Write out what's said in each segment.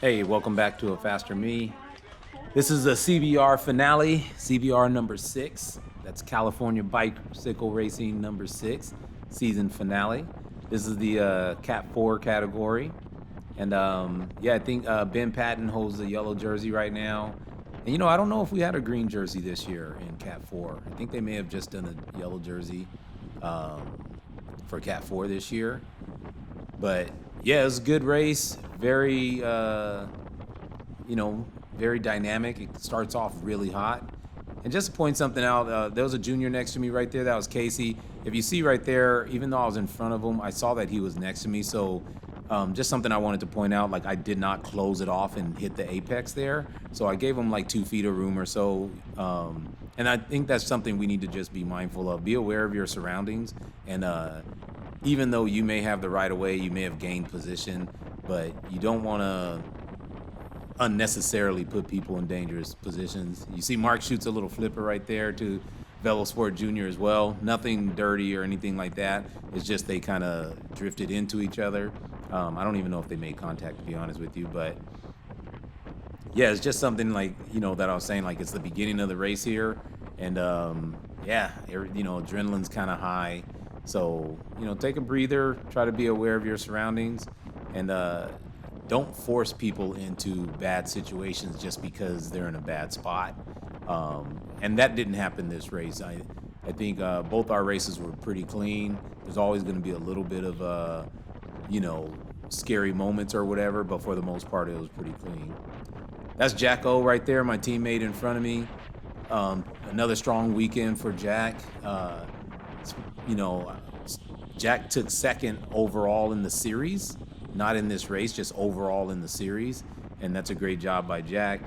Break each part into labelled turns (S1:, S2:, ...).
S1: Hey, welcome back to A Faster Me. This is a CBR finale, CBR number 6. That's California Bicycle Racing number 6, season finale. This is the Cat 4 category. And yeah, I think Ben Patton holds the yellow jersey right now. And I don't know if we had a green jersey this year in Cat 4. I think they may have just done a yellow jersey for Cat 4 this year. But yeah, it was a good race. Very, very dynamic. It starts off really hot. And just to point something out, there was a junior next to me right there. That was Casey. If you see right there, even though I was in front of him, I saw that he was next to me. So just something I wanted to point out, like I did not close it off and hit the apex there. So I gave him like 2 feet of room or so. And I think that's something we need to just be mindful of. Be aware of your surroundings. And even though you may have the right of way, you may have gained position, but you don't want to unnecessarily put people in dangerous positions. You see Mark shoots a little flipper right there to Velosport Jr. as well. Nothing dirty or anything like that. It's just they kind of drifted into each other. I don't even know if they made contact, to be honest with you, but yeah, it's just something like, that I was saying, like it's the beginning of the race here. And yeah, adrenaline's kind of high. So, take a breather, try to be aware of your surroundings, and don't force people into bad situations just because they're in a bad spot. And that didn't happen this race. I think both our races were pretty clean. There's always going to be a little bit of, scary moments or whatever, but for the most part, it was pretty clean. That's Jack O right there, my teammate in front of me. Another strong weekend for Jack. Jack took second overall in the series, not in this race, just overall in the series. And that's a great job by Jack.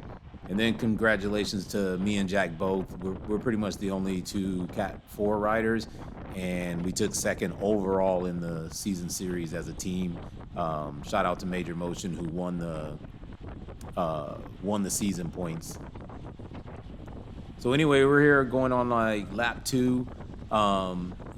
S1: And then congratulations to me and Jack both. We're pretty much the only 2 Cat 4 riders. And we took second overall in the season series as a team. Shout out to Major Motion, who won the season points. So anyway, we're here going on like lap 2.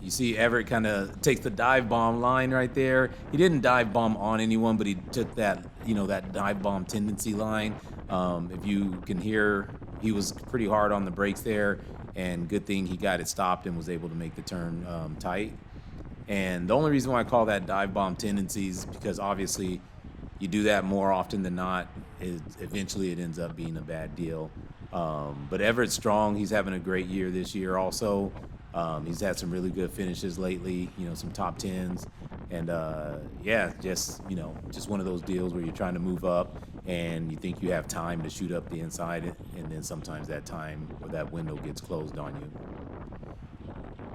S1: You see Everett kind of takes the dive bomb line right there. He didn't dive bomb on anyone, but he took that, that dive bomb tendency line. If you can hear, he was pretty hard on the brakes there, and good thing he got it stopped and was able to make the turn tight. And the only reason why I call that dive bomb tendencies because obviously you do that more often than not. Eventually it ends up being a bad deal. But Everett's strong. He's having a great year this year also. He's had some really good finishes lately, some top 10s. And yeah, just one of those deals where you're trying to move up and you think you have time to shoot up the inside, and then sometimes that time or that window gets closed on you.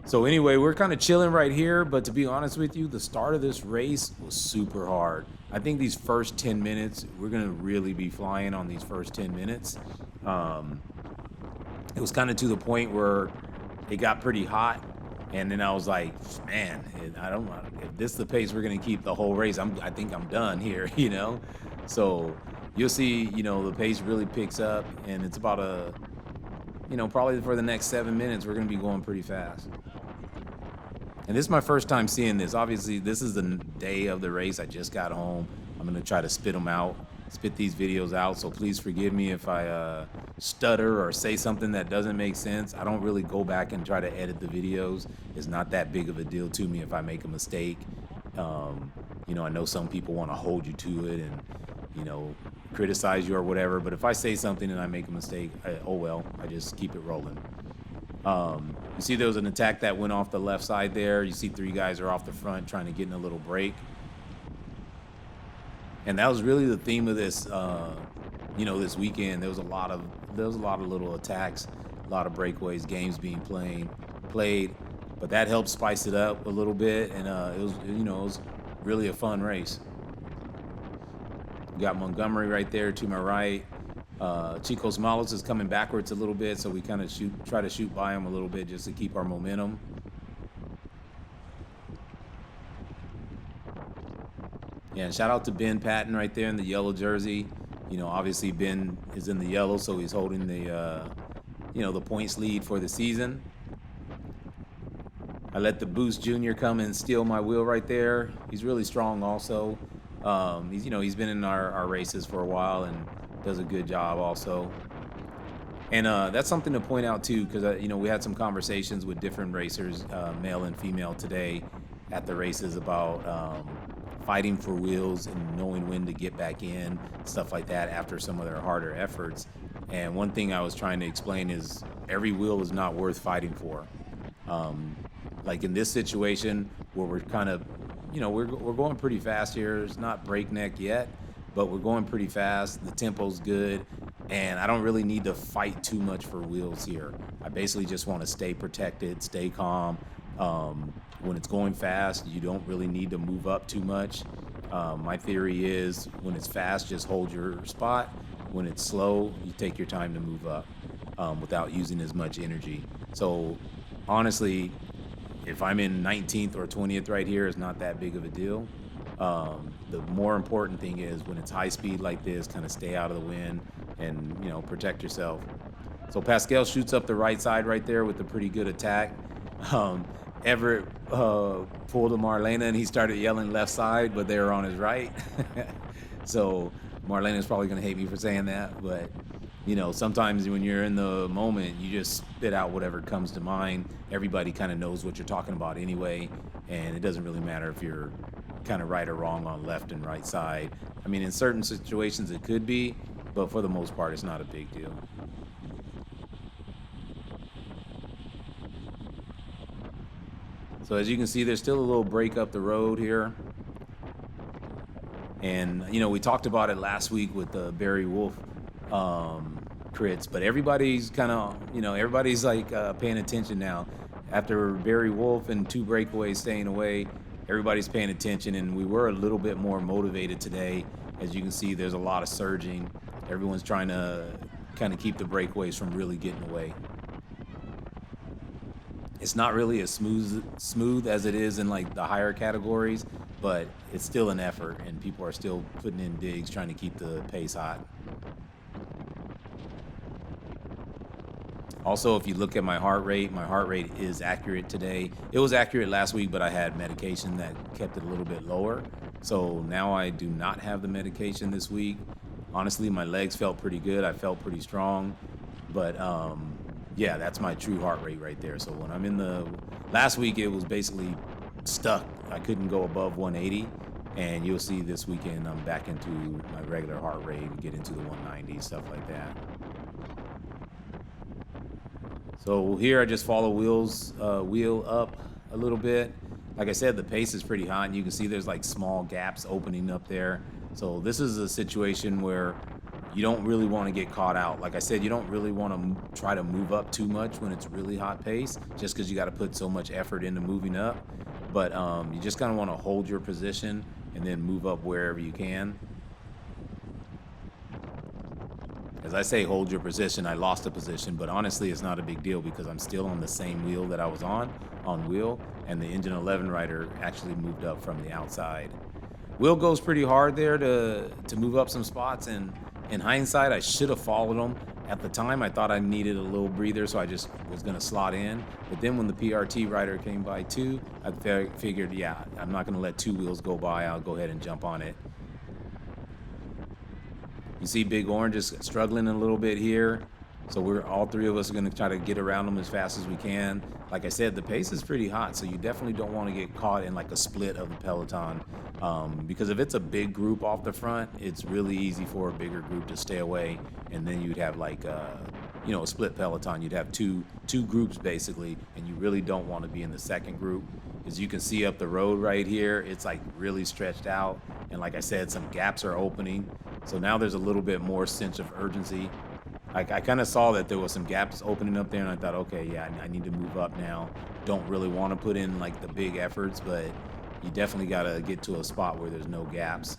S1: So anyway, we're kind of chilling right here, but to be honest with you, the start of this race was super hard. I think these first 10 minutes, we're going to really be flying on these first 10 minutes. It was kind of to the point where it got pretty hot, and then I was like, man, I don't know if this is the pace we're going to keep the whole race. I think I'm done here, So you'll see, the pace really picks up, and it's about probably for the next 7 minutes, we're going to be going pretty fast. And this is my first time seeing this. Obviously, this is the day of the race. I just got home. I'm going to try to spit these videos out. So please forgive me if I stutter or say something that doesn't make sense. I don't really go back and try to edit the videos. It's not that big of a deal to me if I make a mistake. I know some people want to hold you to it and, criticize you or whatever. But if I say something and I make a mistake, I just keep it rolling. You see there was an attack that went off the left side there. You see 3 guys are off the front trying to get in a little break. And that was really the theme of this, this weekend. There was a lot of little attacks, a lot of breakaways, games being played, but that helped spice it up a little bit. And it was really a fun race. We got Montgomery right there to my right. Chico Smalos is coming backwards a little bit, so we kind of try to shoot by him a little bit just to keep our momentum. Yeah, and shout out to Ben Patton right there in the yellow jersey. Obviously Ben is in the yellow, so he's holding the points lead for the season. I let the Boost Jr. come and steal my wheel right there. He's really strong also. He's been in our races for a while and does a good job also. And that's something to point out too, because we had some conversations with different racers, male and female, today at the races about fighting for wheels and knowing when to get back in, stuff like that after some of their harder efforts. And one thing I was trying to explain is every wheel is not worth fighting for. Um, like in this situation where we're kind of, we're going pretty fast here. It's not breakneck yet, but we're going pretty fast. The tempo's good, and I don't really need to fight too much for wheels here. I basically just want to stay protected, stay calm. When it's going fast, you don't really need to move up too much. My theory is when it's fast, just hold your spot. When it's slow, you take your time to move up without using as much energy. So honestly, if I'm in 19th or 20th right here, it's not that big of a deal. The more important thing is when it's high speed like this, kind of stay out of the wind and protect yourself. So Pascal shoots up the right side right there with a pretty good attack. Everett pulled a Marlena and he started yelling left side, but they were on his right. So Marlena's probably going to hate me for saying that, but sometimes when you're in the moment, you just spit out whatever comes to mind. Everybody kind of knows what you're talking about anyway, and it doesn't really matter if you're kind of right or wrong on left and right side. I mean, in certain situations it could be, but for the most part, it's not a big deal. So as you can see, there's still a little break up the road here. And, we talked about it last week with the Barry Wolf crits, but everybody's kind of, everybody's like paying attention now. After Barry Wolf and 2 breakaways staying away, everybody's paying attention, and we were a little bit more motivated today. As you can see, there's a lot of surging. Everyone's trying to kind of keep the breakaways from really getting away. It's not really as smooth as it is in like the higher categories, but it's still an effort, and people are still putting in digs trying to keep the pace hot. Also, if you look at my heart rate is accurate today. It was accurate last week, but I had medication that kept it a little bit lower. So now I do not have the medication this week. Honestly, my legs felt pretty good. I felt pretty strong, but yeah, that's my true heart rate right there. So when I'm in last week, it was basically stuck. I couldn't go above 180, and you'll see this weekend I'm back into my regular heart rate and get into the 190, stuff like that. So here I just follow wheel up a little bit. Like I said, the pace is pretty hot, and you can see there's like small gaps opening up there. So this is a situation where you don't really want to get caught out. Like I said, you don't really want to try to move up too much when it's really hot pace, just because you got to put so much effort into moving up. But you just kind of want to hold your position and then move up wherever you can. As I say, hold your position. I lost a position, but honestly, it's not a big deal because I'm still on the same wheel that I was on wheel, and the Engine 11 rider actually moved up from the outside. Will goes pretty hard there to move up some spots, and in hindsight, I should have followed him. At the time, I thought I needed a little breather, so I just was going to slot in. But then when the PRT rider came by too, I figured, yeah, I'm not going to let 2 wheels go by. I'll go ahead and jump on it. You see Big Orange is struggling a little bit here. So all 3 of us are going to try to get around them as fast as we can. Like I said, the pace is pretty hot, so you definitely don't want to get caught in like a split of the Peloton. Because if it's a big group off the front, it's really easy for a bigger group to stay away. And then you'd have like, a split Peloton. You'd have two groups basically, and you really don't want to be in the second group. As you can see up the road right here, it's like really stretched out. And like I said, some gaps are opening. So now there's a little bit more sense of urgency. I kind of saw that there was some gaps opening up there, and I thought, okay, yeah, I need to move up now. Don't really want to put in like the big efforts, but you definitely got to get to a spot where there's no gaps.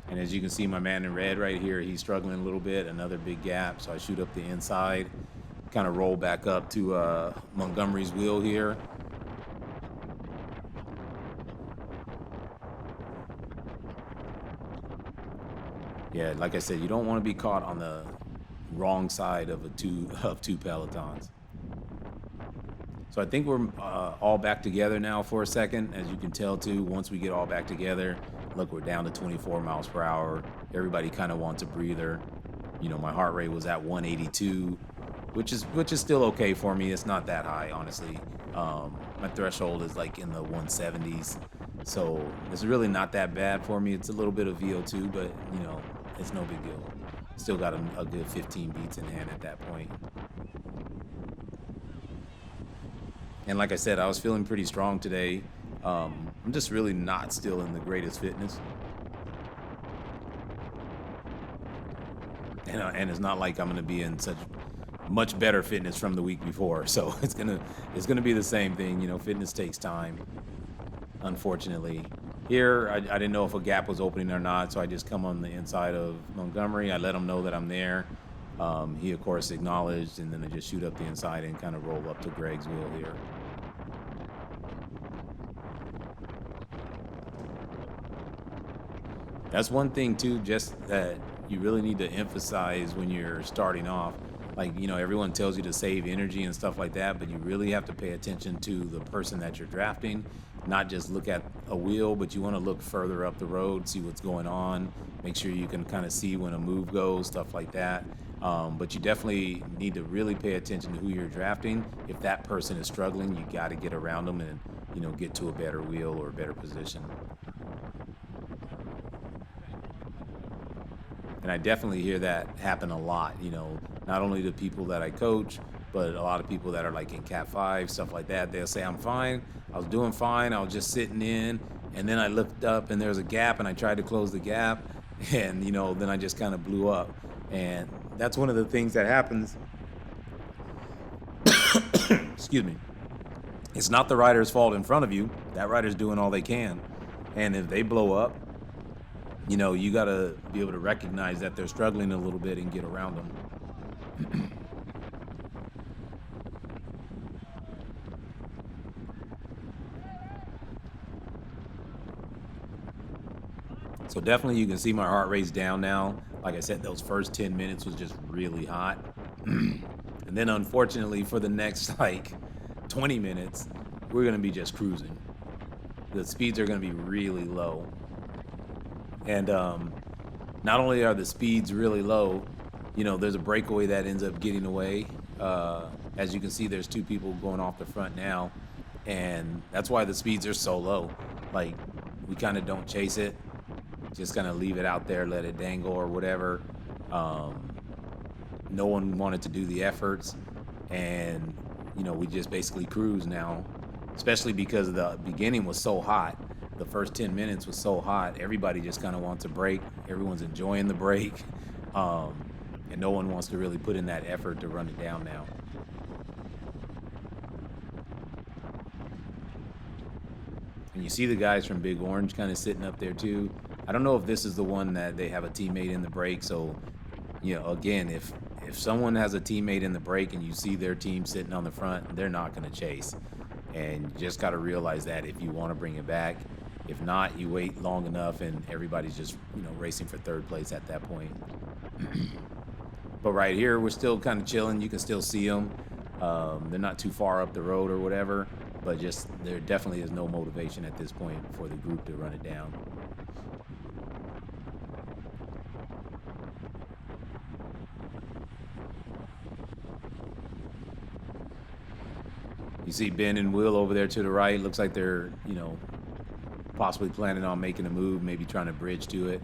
S1: And as you can see, my man in red right here, he's struggling a little bit, another big gap. So I shoot up the inside, kind of roll back up to Montgomery's wheel here. Yeah, like I said, you don't want to be caught on the wrong side of two Pelotons. So I think we're all back together now for a second. As you can tell too, once we get all back together, look, we're down to 24 miles per hour. Everybody kind of wants a breather. My heart rate was at 182, which is still okay for me. It's not that high, honestly. My threshold is like in the 170s, so it's really not that bad for me. It's a little bit of VO2, but it's no big deal. Still got a good 15 beats in hand at that point. And like I said, I was feeling pretty strong today. I'm just really not still in the greatest fitness. And it's not like I'm going to be in such much better fitness from the week before. So it's gonna be the same thing. Fitness takes time, unfortunately. Here, I didn't know if a gap was opening or not, so I just come on the inside of Montgomery. I let him know that I'm there. He, of course, acknowledged, and then I just shoot up the inside and kind of roll up to Greg's wheel here. That's one thing, too, just that you really need to emphasize when you're starting off. Like, everyone tells you to save energy and stuff like that, but you really have to pay attention to the person that you're drafting, not just look at a wheel, but you want to look further up the road, see what's going on, make sure you can kind of see when a move goes, stuff like that. But you definitely need to really pay attention to who you're drafting. If that person is struggling, you got to get around them and, get to a better wheel or a better position. And I definitely hear that happen a lot, not only the people that I coach, but a lot of people that are like in Cat 5, stuff like that. They'll say, I'm fine. I was doing fine. I was just sitting in. And then I looked up and there was a gap and I tried to close the gap. And, then I just kind of blew up. And that's one of the things that happens. Excuse me. It's not the rider's fault in front of you. That rider's doing all they can. And if they blow up, you got to be able to recognize that they're struggling a little bit and get around them. So definitely you can see my heart rate's down now. Like I said, those first 10 minutes was just really hot. And then unfortunately for the next 20 minutes, we're going to be just cruising. The speeds are going to be really low. And not only are the speeds really low, there's a breakaway that ends up getting away. As you can see, there's two people going off the front now. And that's why the speeds are so low. Like, we kind of don't chase it. Just kind of leave it out there, let it dangle or whatever. No one wanted to do the efforts. And, we just basically cruise now. Especially because the beginning was so hot. The first 10 minutes was so hot. Everybody just kind of wants a break. Everyone's enjoying the break. And no one wants to really put in that effort to run it down now. And you see the guys from Big Orange kind of sitting up there too. I don't know if this is the one that they have a teammate in the break. So, again, if someone has a teammate in the break and you see their team sitting on the front, they're not going to chase. And you just got to realize that if you want to bring it back. If not, you wait long enough and everybody's just, racing for third place at that point. But right here, we're still kind of chilling. You can still see them. They're not too far up the road or whatever, but just there definitely is no motivation at this point for the group to run it down. You see Ben and Will over there to the right. Looks like they're, possibly planning on making a move, maybe trying to bridge to it.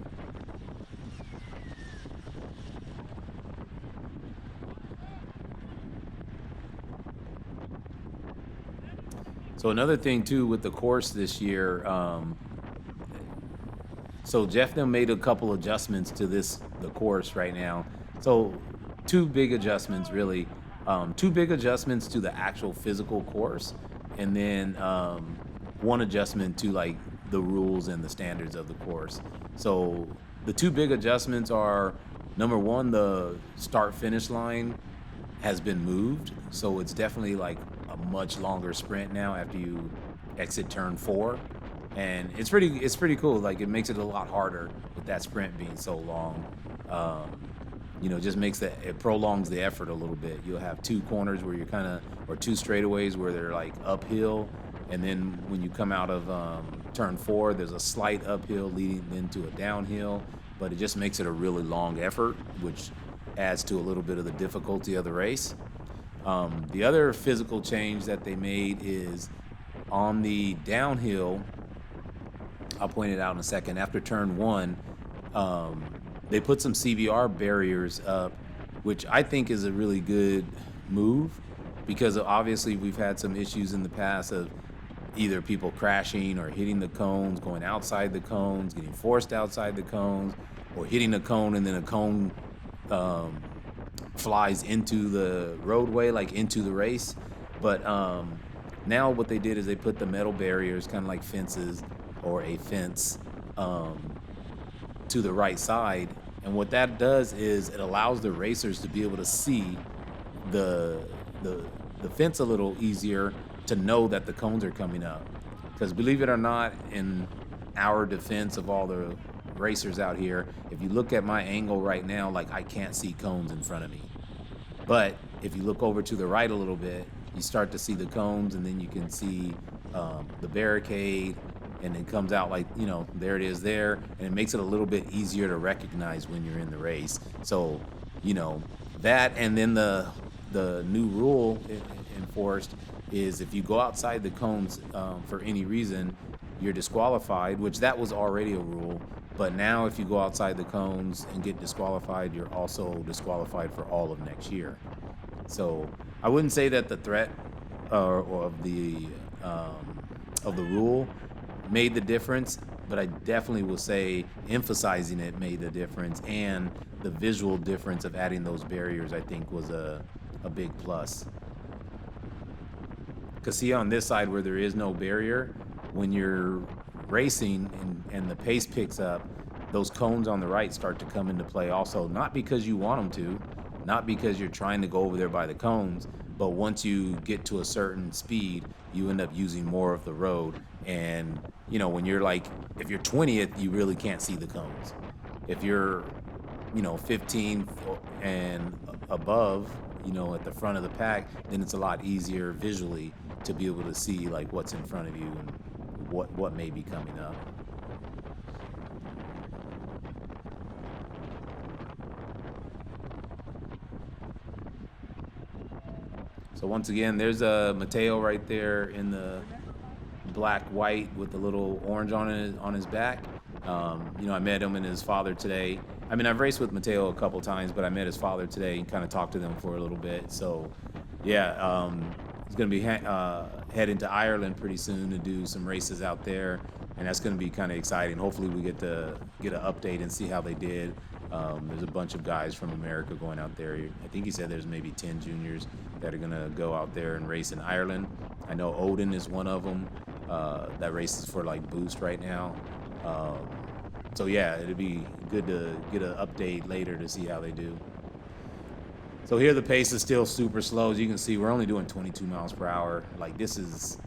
S1: So another thing too with the course this year, so Jeff them made a couple adjustments to the course right now. So two big adjustments really. Two big adjustments to the actual physical course, and then one adjustment to the rules and the standards of the course. So the two big adjustments are, number one, the start-finish line has been moved, so it's definitely a much longer sprint now after you exit turn 4, and it's pretty cool. It makes it a lot harder with that sprint being so long. just it prolongs the effort a little bit. You'll have two corners where you're or two straightaways where they're like uphill, and then when you come out of turn 4, there's a slight uphill leading into a downhill, but it just makes it a really long effort, which adds to a little bit of the difficulty of the race. The other physical change that they made is on the downhill. I'll point it out in a second. After turn 1, they put some CBR barriers up, which I think is a really good move, because obviously we've had some issues in the past of either people crashing or hitting the cones, going outside the cones, getting forced outside the cones, or hitting a cone and then a cone flies into the roadway, like into the race. But now what they did is they put the metal barriers, kind of like fences or a fence, to the right side. And what that does is it allows the racers to be able to see the fence a little easier, to know that the cones are coming up. Because believe it or not, in our defense of all the racers out here, if you look at my angle right now, like, I can't see cones in front of me. But if you look over to the right a little bit, you start to see the cones, and then you can see the barricade, and it comes out like, there it is there, and it makes it a little bit easier to recognize when you're in the race. So, that, and then the new rule enforced is if you go outside the cones for any reason, you're disqualified, which that was already a rule. But now if you go outside the cones and get disqualified, you're also disqualified for all of next year. So I wouldn't say that the threat or of the rule made the difference, but I definitely will say emphasizing it made the difference, and the visual difference of adding those barriers, I think, was a big plus. Because see, on this side where there is no barrier, when you're racing and the pace picks up, those cones on the right start to come into play also. Not because you want them to, not because you're trying to go over there by the cones, but once you get to a certain speed, you end up using more of the road. And, when you're like, if you're 20th, you really can't see the cones. If you're, 15th and above, at the front of the pack, then it's a lot easier visually to be able to see like what's in front of you and what may be coming up. So once again, there's a Mateo right there in the black white with the little orange on his back. I met him and his father today. I mean, I've raced with Mateo a couple times, but I met his father today and kind of talked to them for a little bit. So yeah, he's going to be heading to Ireland pretty soon to do some races out there, and that's going to be kind of exciting. Hopefully we get an update and see how they did. There's a bunch of guys from America going out there. I think he said there's maybe 10 juniors that are going to go out there and race in Ireland. I know Odin is one of them that races for like Boost right now. So yeah, it'd be good to get an update later to see how they do. So here the pace is still super slow. As you can see, we're only doing 22 miles per hour. Like this is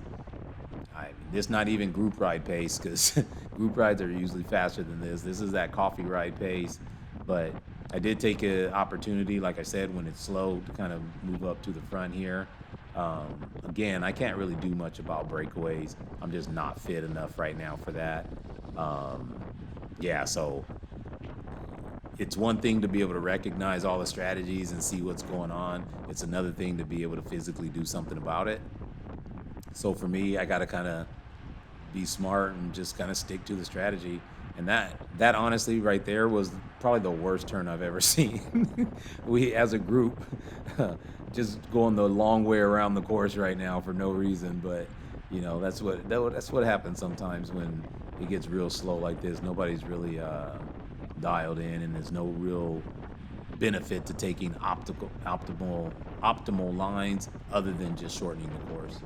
S1: not even group ride pace, because group rides are usually faster than this. This is that coffee ride pace. But I did take an opportunity, like I said, when it's slow, to kind of move up to the front here. Again, I can't really do much about breakaways. I'm just not fit enough right now for that. So it's one thing to be able to recognize all the strategies and see what's going on. It's another thing to be able to physically do something about it. So for me, I got to kind of be smart and just kind of stick to the strategy. And that honestly right there was probably the worst turn I've ever seen. We, as a group, just going the long way around the course right now for no reason. But, that's what happens sometimes when it gets real slow like this. Nobody's really dialed in, and there's no real benefit to taking optimal lines other than just shortening the course.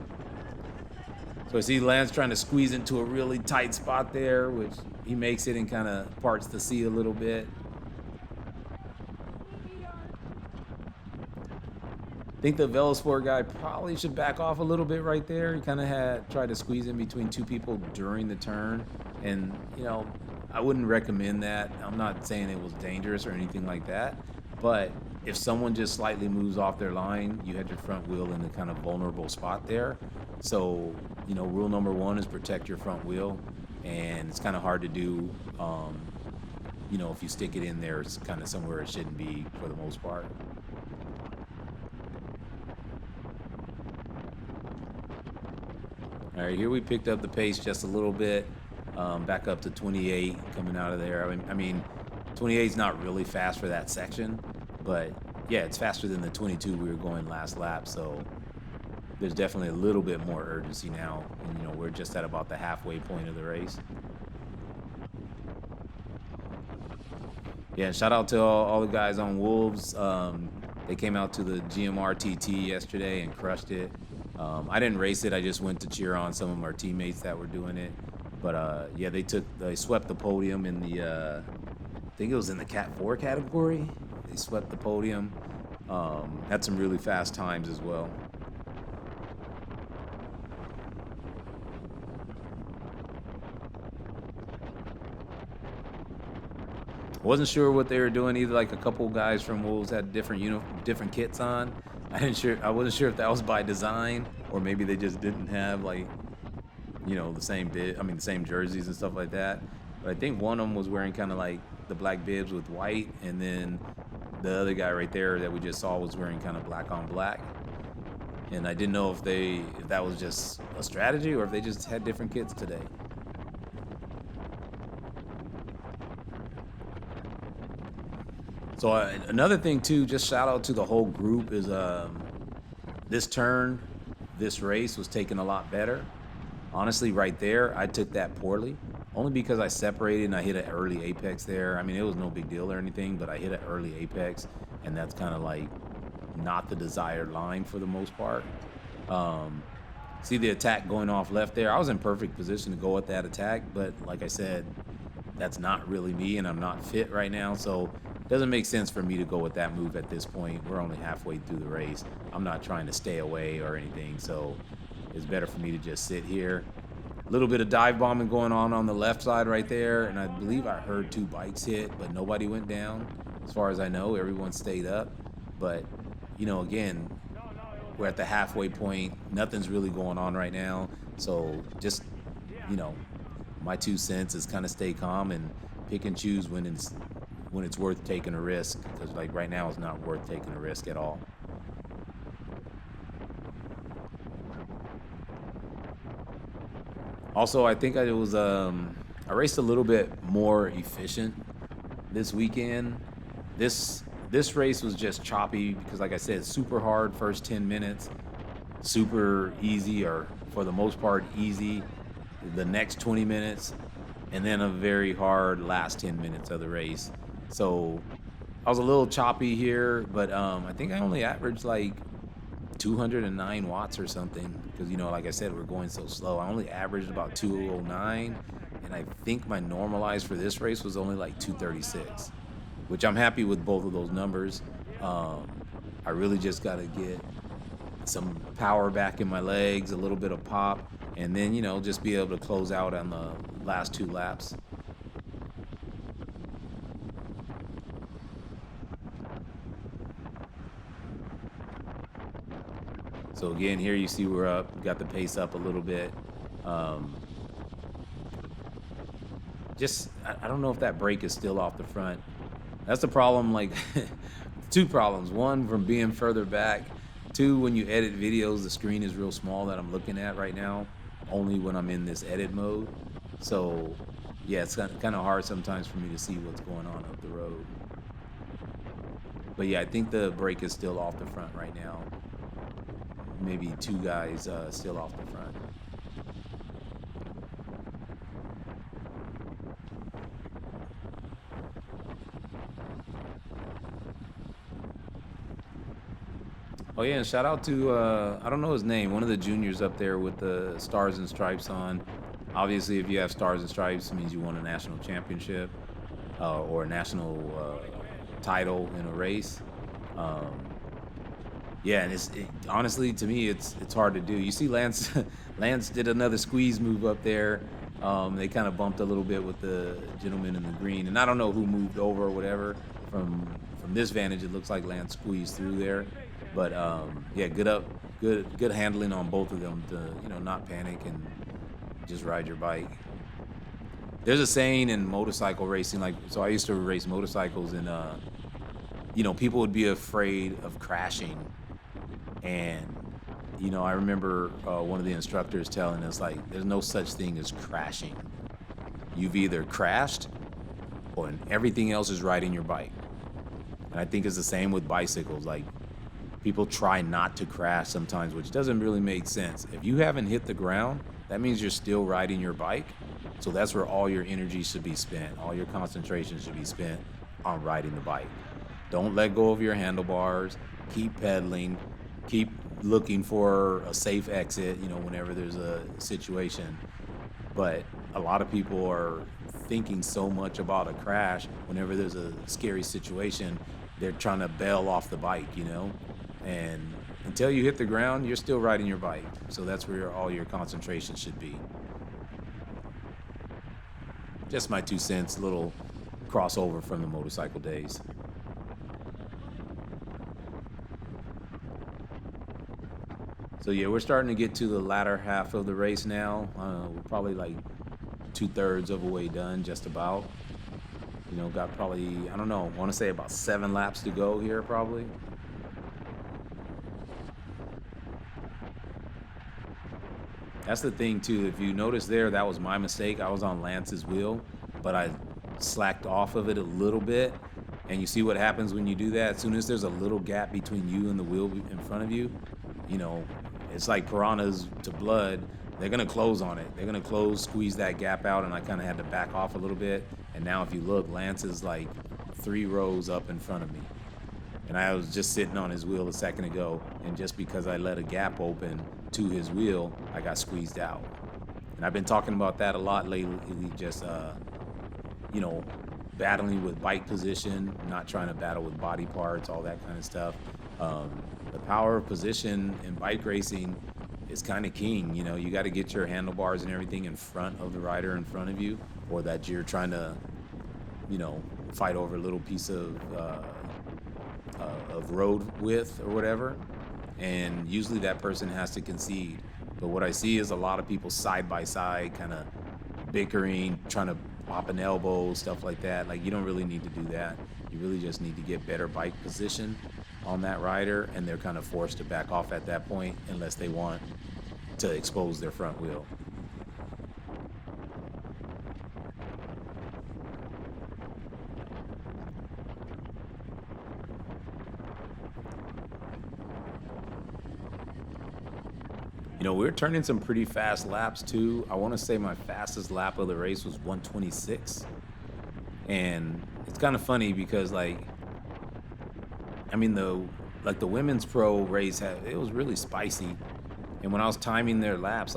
S1: So I see Lance trying to squeeze into a really tight spot there, which he makes it and kind of parts the sea a little bit. I think the Velosport guy probably should back off a little bit right there. He kind of tried to squeeze in between two people during the turn. And, I wouldn't recommend that. I'm not saying it was dangerous or anything like that. But if someone just slightly moves off their line, you had your front wheel in a kind of vulnerable spot there. So, rule number one is protect your front wheel. And it's kind of hard to do, if you stick it in there, it's kind of somewhere it shouldn't be for the most part. All right, here we picked up the pace just a little bit, back up to 28 coming out of there. I mean, 28 is not really fast for that section, but yeah, it's faster than the 22 we were going last lap. So there's definitely a little bit more urgency now. And, we're just at about the halfway point of the race. Yeah, shout out to all the guys on Wolves. They came out to the GMR TT yesterday and crushed it. I didn't race it. I just went to cheer on some of our teammates that were doing it. But yeah, they swept the podium in the I think it was in the Cat 4 category. They swept the podium. Had some really fast times as well. Wasn't sure what they were doing either. Like a couple guys from Wolves had different kits on. I wasn't sure if that was by design or maybe they just didn't have the same jerseys and stuff like that. But I think one of them was wearing kind of like the black bibs with white, and then the other guy right there that we just saw was wearing kind of black on black. And I didn't know if that was just a strategy or if they just had different kits today. So another thing too, just shout out to the whole group, is this race was taken a lot better. Honestly, right there, I took that poorly, only because I separated and I hit an early apex there. I mean, it was no big deal or anything, but I hit an early apex, and that's kind of like not the desired line for the most part. See the attack going off left there? I was in perfect position to go at that attack, but like I said, that's not really me, and I'm not fit right now, so it doesn't make sense for me to go with that move at this point. We're only halfway through the race. I'm not trying to stay away or anything, so it's better for me to just sit here. A little bit of dive bombing going on the left side right there, and I believe I heard 2 bikes hit, but nobody went down. As far as I know, everyone stayed up. But, again, we're at the halfway point. Nothing's really going on right now. So just, my 2 cents is kind of stay calm and pick and choose when it's worth taking a risk, because like right now it's not worth taking a risk at all. Also, I think I raced a little bit more efficient this weekend. This race was just choppy because, like I said, super hard first 10 minutes, super easy, or for the most part easy, the next 20 minutes, and then a very hard last 10 minutes of the race. So I was a little choppy here, but I think I only averaged like 209 watts or something, because like I said, we're going so slow. I only averaged about 209, and I think my normalized for this race was only like 236, which I'm happy with both of those numbers. I really just got to get some power back in my legs, a little bit of pop, and then just be able to close out on the last 2 laps. So again, here you see we're up, we got the pace up a little bit. I don't know if that brake is still off the front. That's the problem, like 2 problems. 1, from being further back. 2, when you edit videos, the screen is real small that I'm looking at right now, only when I'm in this edit mode. So yeah, it's kind of hard sometimes for me to see what's going on up the road. But yeah, I think the brake is still off the front right now. Maybe 2 guys still off the front. Oh yeah, and shout out to I don't know his name, one of the juniors up there with the stars and stripes on. Obviously, if you have stars and stripes, it means you won a national championship or a national title in a race. Yeah, and honestly, to me, it's hard to do. You see Lance Lance did another squeeze move up there. They kind of bumped a little bit with the gentleman in the green, and I don't know who moved over or whatever from from this vantage, it looks like Lance squeezed through there. But yeah, good handling on both of them to not panic and just ride your bike. There's a saying in motorcycle racing, like, so I used to race motorcycles, and people would be afraid of crashing. And I remember one of the instructors telling us, like, there's no such thing as crashing. You've either crashed or everything else is riding your bike. And I think it's the same with bicycles. Like, people try not to crash sometimes, which doesn't really make sense. If you haven't hit the ground, that means you're still riding your bike. So that's where all your energy should be spent. All your concentration should be spent on riding the bike. Don't let go of your handlebars. Keep pedaling. Keep looking for a safe exit, whenever there's a situation. But a lot of people are thinking so much about a crash. Whenever there's a scary situation, they're trying to bail off the bike, and until you hit the ground, you're still riding your bike. So that's where all your concentration should be. Just my 2 cents, little crossover from the motorcycle days. So yeah, we're starting to get to the latter half of the race now. We're probably like 2/3 of the way done, just about. Got probably, I don't know, I want to say about 7 laps to go here, probably. That's the thing too. If you notice there, that was my mistake. I was on Lance's wheel, but I slacked off of it a little bit. And you see what happens when you do that? As soon as there's a little gap between you and the wheel in front of you, it's like piranhas to blood. They're going to close on it. They're going to close, squeeze that gap out, and I kind of had to back off a little bit. And now if you look, Lance is like 3 rows up in front of me. And I was just sitting on his wheel a second ago, and just because I let a gap open to his wheel, I got squeezed out. And I've been talking about that a lot lately, just, battling with bike position, not trying to battle with body parts, all that kind of stuff. The power of position in bike racing is kind of king. You got to get your handlebars and everything in front of the rider in front of you, or that you're trying to, fight over a little piece of road width or whatever. And usually that person has to concede. But what I see is a lot of people side by side, kind of bickering, trying to pop an elbow, stuff like that. Like, you don't really need to do that. You really just need to get better bike position on that rider, and they're kind of forced to back off at that point unless they want to expose their front wheel. We're turning some pretty fast laps too. I want to say my fastest lap of the race was 126. And it's kind of funny because the women's pro race it was really spicy. And when I was timing their laps,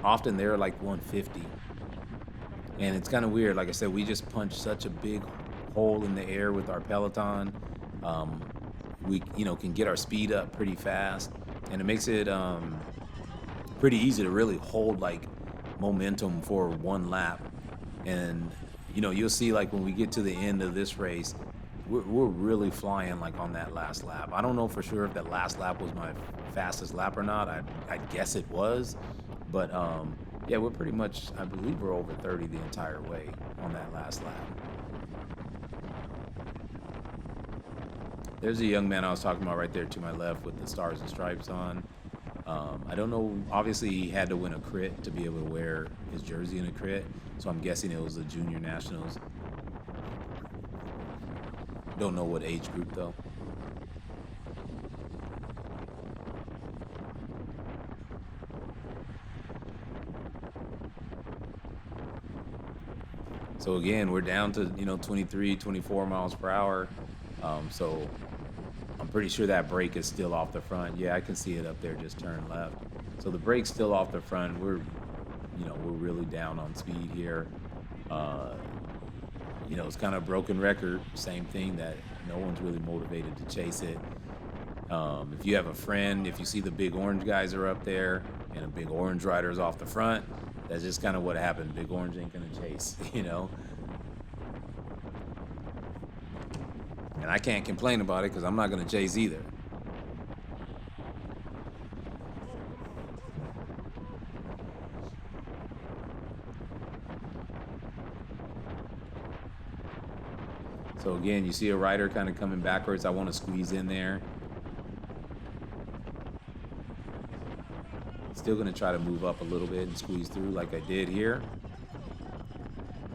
S1: often they were like 150. And it's kind of weird. Like I said, we just punched such a big hole in the air with our Peloton. We can get our speed up pretty fast, and it makes it pretty easy to really hold momentum for one lap. And you'll see when we get to the end of this race, we're really flying on that last lap. I don't know for sure if that last lap was my fastest lap or not. I guess it was, but yeah, we're pretty much, I believe we're over 30 the entire way on that last lap. There's a young man I was talking about right there to my left with the stars and stripes on. I don't know, obviously he had to win a crit to be able to wear his jersey in a crit, so I'm guessing it was the junior nationals. Don't know what age group though. So again, we're down to 23, 24 miles per hour. So I'm pretty sure that brake is still off the front. Yeah, I can see it up there, just turn left. So the brake's still off the front. We're really down on speed here. It's kind of a broken record. Same thing, that no one's really motivated to chase it. If you have a friend, if you see the big orange guys are up there and a big orange rider's off the front, that's just kind of what happened. Big orange ain't gonna chase, And I can't complain about it because I'm not going to chase either. So again, you see a rider kind of coming backwards. I want to squeeze in there. Still going to try to move up a little bit and squeeze through like I did here.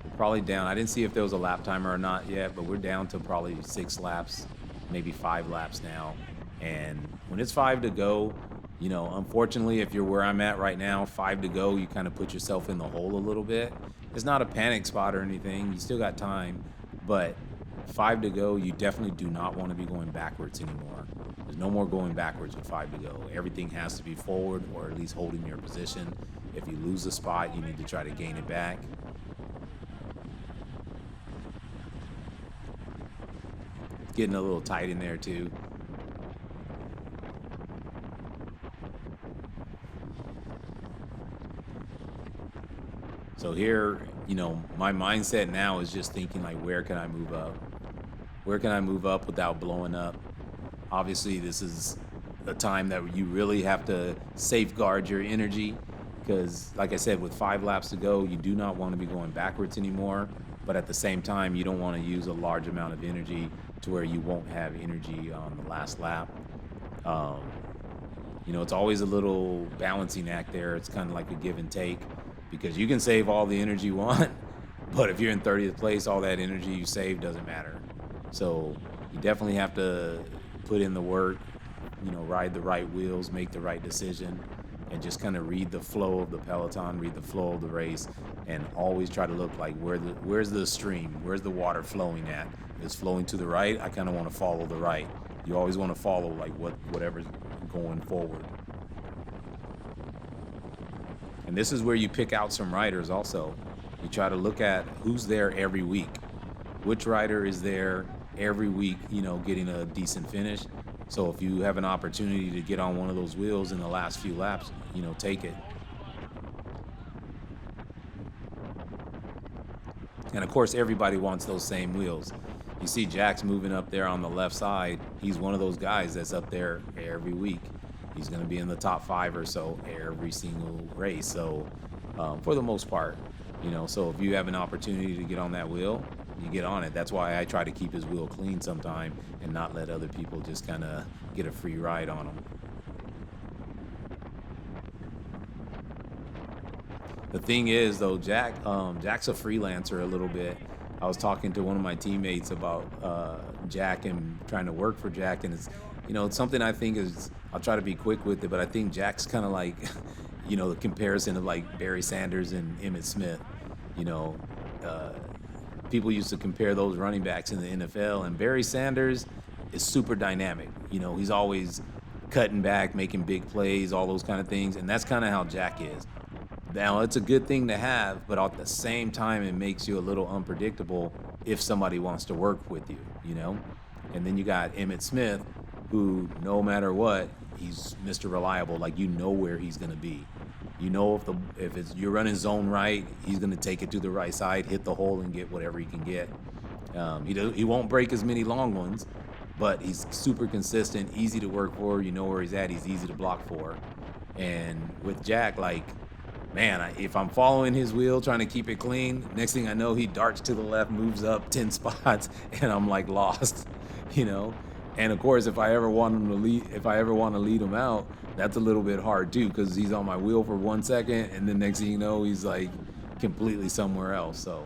S1: We're probably down. I didn't see if there was a lap timer or not yet, but we're down to probably 6 laps, maybe 5 laps now. And when it's 5 to go, you know, unfortunately, if you're where I'm at right now, 5 to go, you kind of put yourself in the hole a little bit. It's not a panic spot or anything. You still got time, but 5 to go, you definitely do not want to be going backwards anymore. There's no more going backwards with 5 to go. Everything has to be forward or at least holding your position. If you lose a spot, you need to try to gain it back. It's getting a little tight in there too. So here, you know, my mindset now is just thinking like, where can I move up? Where can I move up without blowing up? Obviously, this is a time that you really have to safeguard your energy because, like I said, with 5 laps to go, you do not want to be going backwards anymore. But at the same time, you don't want to use a large amount of energy to where you won't have energy on the last lap. You know, it's always a little balancing act there. It's kind of like a give and take because you can save all the energy you want, but if you're in 30th place, all that energy you save doesn't matter. So you definitely have to put in the work, you know, ride the right wheels, make the right decision, and just kind of read the flow of the Peloton, read the flow of the race, and always try to look like where's the stream, where's the water flowing at. If it's flowing to the right, I kind of want to follow the right. You always want to follow like whatever's going forward. And this is where you pick out some riders also. You try to look at who's there every week. Which rider is there every week, you know, getting a decent finish. So if you have an opportunity to get on one of those wheels in the last few laps, you know, take it. And of course, everybody wants those same wheels. You see Jack's moving up there on the left side. He's one of those guys that's up there every week. He's going to be in the top 5 or so every single race. So for the most part, you know, so if you have an opportunity to get on that wheel, you get on it. That's why I try to keep his wheel clean sometime and not let other people just kind of get a free ride on him. The thing is, though, Jack's a freelancer a little bit. I was talking to one of my teammates about Jack and trying to work for Jack, and it's, you know, it's something I think is, I'll try to be quick with it, but I think Jack's kind of like, you know, the comparison of like Barry Sanders and Emmitt Smith. You know, people used to compare those running backs in the NFL, and Barry Sanders is super dynamic. You know, he's always cutting back, making big plays, all those kind of things, and that's kind of how Jack is. Now, it's a good thing to have, but at the same time, it makes you a little unpredictable if somebody wants to work with you, you know? And then you got Emmitt Smith, who no matter what, he's Mr. Reliable. Like, you know where he's going to be. You know if you're running zone right, he's going to take it to the right side, hit the hole, and get whatever he can get. He won't break as many long ones, but he's super consistent, easy to work for. You know where he's at. He's easy to block for. And with Jack, like, man, if I'm following his wheel, trying to keep it clean, next thing I know, he darts to the left, moves up 10 spots, and I'm like lost, you know? And of course, if I ever want to lead him out, that's a little bit hard too, because he's on my wheel for 1 second, and then next thing you know, he's like completely somewhere else. So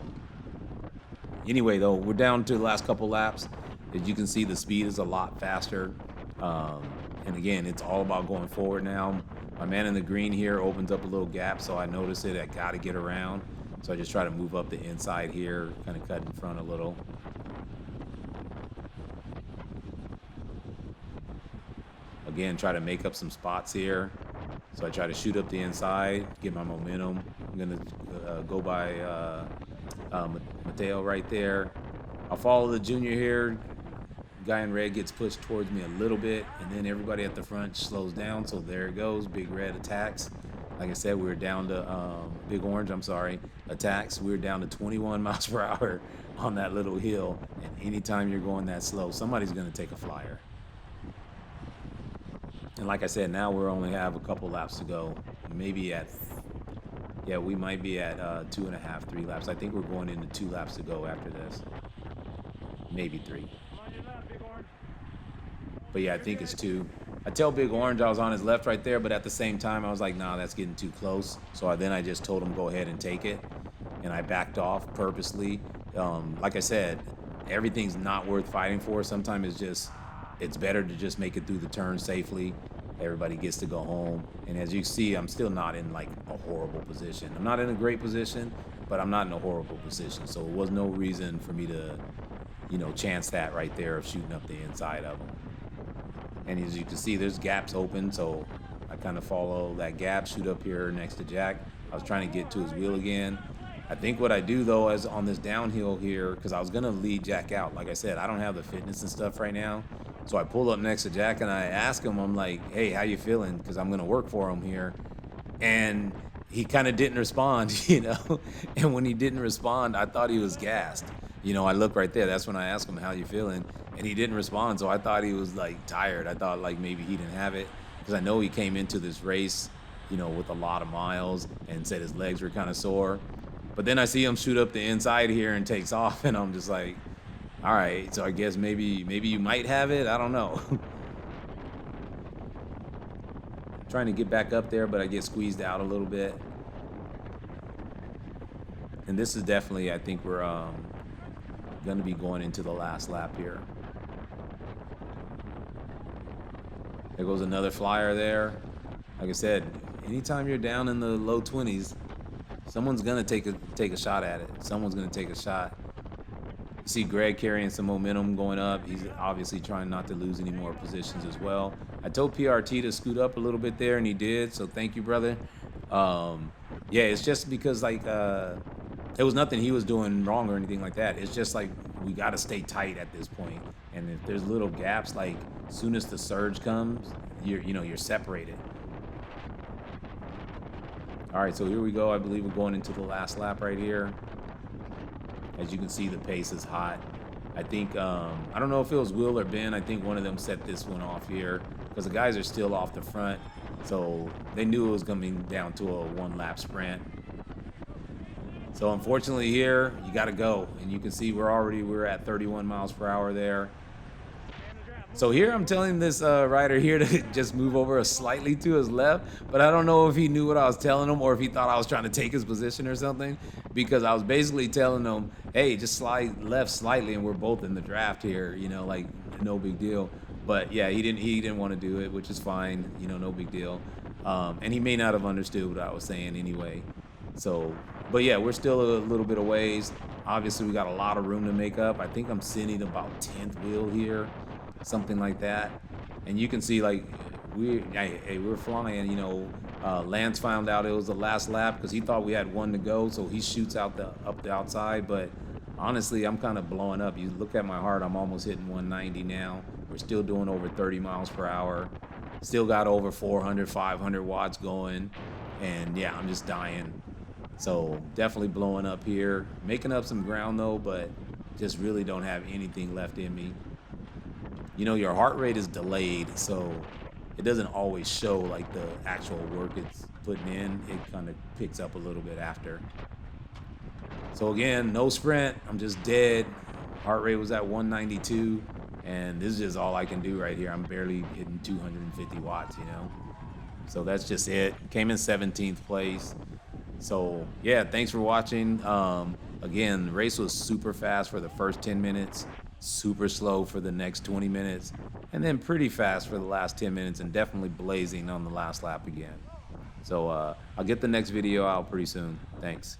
S1: anyway, though, we're down to the last couple laps. As you can see, the speed is a lot faster. And again, it's all about going forward now. My man in the green here opens up a little gap, so I notice it. I got to get around. So I just try to move up the inside here, kind of cut in front a little. Again, try to make up some spots here. So I try to shoot up the inside, get my momentum. I'm going to go by Mateo right there. I'll follow the junior here. Guy in red gets pushed towards me a little bit, and then everybody at the front slows down. So there it goes. Big red attacks. Like I said, we were down to Big Orange, I'm sorry, attacks. We were down to 21 miles per hour on that little hill. And anytime you're going that slow, somebody's going to take a flyer. And like I said, now we only have a couple laps to go. Maybe at, yeah, we might be at 2.5, 3 laps. I think we're going into 2 laps to go after this. Maybe 3. But yeah, I think it's 2. I tell Big Orange I was on his left right there, but at the same time, I was like, nah, that's getting too close. So then I just told him, go ahead and take it. And I backed off purposely. Like I said, everything's not worth fighting for. Sometimes it's better to just make it through the turn safely. Everybody gets to go home. And as you see, I'm still not in like a horrible position. I'm not in a great position, but I'm not in a horrible position. So it was no reason for me to, chance that right there of shooting up the inside of him. And as you can see, there's gaps open, so I kind of follow that gap, shoot up here next to Jack. I was trying to get to his wheel again. I think what I do, though, is on this downhill here, because I was going to lead Jack out. Like I said, I don't have the fitness and stuff right now. So I pull up next to Jack, and I ask him, I'm like, hey, how you feeling? Because I'm going to work for him here. And he kind of didn't respond, And when he didn't respond, I thought he was gassed. I look right there. That's when I asked him, how you feeling? And he didn't respond, so I thought he was, like, tired. I thought, like, maybe he didn't have it. Because I know he came into this race, with a lot of miles and said his legs were kind of sore. But then I see him shoot up the inside here and takes off, and I'm just like, all right, so I guess maybe you might have it. I don't know. Trying to get back up there, but I get squeezed out a little bit. And this is definitely, I think we're going to be going into the last lap here. There goes another flyer there. Like I said, anytime you're down in the low 20s, someone's going to take a shot at it. Someone's going to take a shot. You see Greg carrying some momentum going up. He's obviously trying not to lose any more positions as well. I told PRT to scoot up a little bit there, and he did, so thank you, brother. Yeah, it's just because, like, it was nothing he was doing wrong or anything like that. It's just like we got to stay tight at this point. And if there's little gaps, like as soon as the surge comes, you're separated. All right, so here we go. I believe we're going into the last lap right here. As you can see, the pace is hot. I think, I don't know if it was Will or Ben. I think one of them set this one off here because the guys are still off the front. So they knew it was coming down to a 1-lap sprint. So unfortunately here, you got to go. And you can see we're at 31 miles per hour there. So here I'm telling this rider here to just move over slightly to his left, but I don't know if he knew what I was telling him or if he thought I was trying to take his position or something, because I was basically telling him, hey, just slide left slightly and we're both in the draft here, like no big deal. But yeah, he didn't want to do it, which is fine, no big deal. And he may not have understood what I was saying anyway. So, but yeah, we're still a little bit of ways. Obviously, we got a lot of room to make up. I think I'm sitting about 10th wheel here, something like that. And you can see, like, we're flying, Lance found out it was the last lap because he thought we had 1 to go, so he shoots out up the outside. But honestly, I'm kind of blowing up. You look at my heart, I'm almost hitting 190 now. We're still doing over 30 miles per hour. Still got over 400, 500 watts going. And yeah, I'm just dying. So definitely blowing up here. Making up some ground though, but just really don't have anything left in me. Your heart rate is delayed, so it doesn't always show like the actual work it's putting in. It kind of picks up a little bit after. So again, no sprint. I'm just dead. Heart rate was at 192, and this is just all I can do right here. I'm barely hitting 250 watts, So that's just it. Came in 17th place. So yeah, thanks for watching. Again, the race was super fast for the first 10 minutes, super slow for the next 20 minutes, and then pretty fast for the last 10 minutes, and definitely blazing on the last lap again. So I'll get the next video out pretty soon. Thanks.